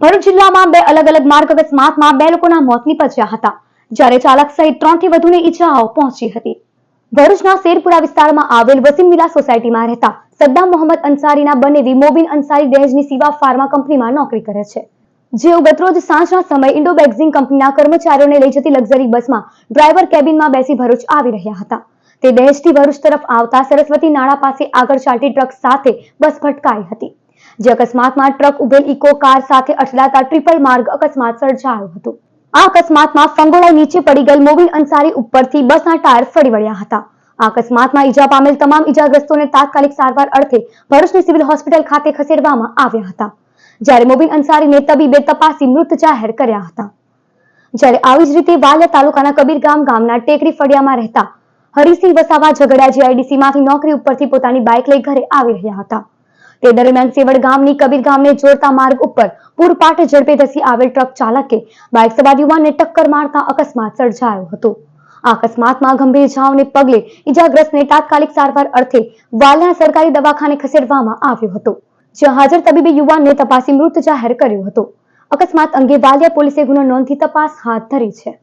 ભરૂચ જિલ્લામાં બે અલગ-અલગ માર્ગ અકસ્માતમાં બે લોકોના મોત નીપજ્યા હતા, જ્યારે ચાલક સહિત 3 થી વધુને ઈજાઓ પહોંચી હતી. ભરૂચના શેરપુરા વિસ્તારમાં આવેલ વસીમ વિલા સોસાયટીમાં રહેતા સદ્દામ મોહમ્મદ અંસારીના બનેવી મોબીન અંસારી દહેજની સિવા ફાર્મા કંપનીમાં નોકરી કરે છે. જેઓ ગતરોજ સાંજના સમયે ઇન્ડોબેક્ઝિંગ કંપનીના કર્મચારીઓને લઈ જતી લક્ઝરી બસમાં ડ્રાઈવર કેબિનમાં બેસી ભરૂચ આવી રહ્યા હતા. તે દહેજથી ભરૂચ તરફ આવતા સરસ્વતી નાળા પાસે આગળ ચાલતી ટ્રક સાથે બસ ભટકાઈ હતી. જે અકસ્માતમાં ટ્રક ઉભેલ ઇકો કાર સાથે અથડાતા ટ્રિપલ માર્ગ અકસ્માત સર્જાયો હતો. આ અકસ્માતમાં ફંગોળાઈ નીચે પડી ગયેલ મોબીન અંસારી ઉપરથી બસના ટાયર ફરી વળ્યા હતા. આ અકસ્માતમાં ઈજા પામેલ તમામ ઈજાગ્રસ્તોને તાત્કાલિક સારવાર અર્થે ભરૂચની સિવિલ હોસ્પિટલ ખાતે ખસેડવામાં આવ્યા હતા, જ્યારે મોબીન અંસારીને તબીબે તપાસી મૃત જાહેર કર્યા હતા. જ્યારે આવી જ રીતે વાલિયા તાલુકાના કબીરગામ ગામના ટેકરી ફળિયામાં રહેતા હરિસિંહ વસાવા ઝઘડા જીઆઈડીસીમાંથી નોકરી ઉપરથી પોતાની બાઇક લઈ ઘરે આવી રહ્યા હતા. તે દરમિયાન સેવડ ગામની કબીર ગામને જોડતા માર્ગ ઉપર પૂરપાટ ઝડપે ધસી આવેલ ટ્રક ચાલકે બાઇક સવાર યુવાનને ટક્કર મારતા અકસ્માત સર્જાયો હતો. આ અકસ્માતમાં ગંભીર ઇજાઓને પગલે ઇજાગ્રસ્તને તાત્કાલિક સારવાર અર્થે વાલિયા સરકારી દવાખાને ખસેડવામાં આવ્યો હતો, જ્યાં હાજર તબીબે યુવાનને તપાસી મૃત જાહેર કર્યો હતો. અકસ્માત અંગે વાલિયા પોલીસે ગુનો નોંધી તપાસ હાથ ધરી છે.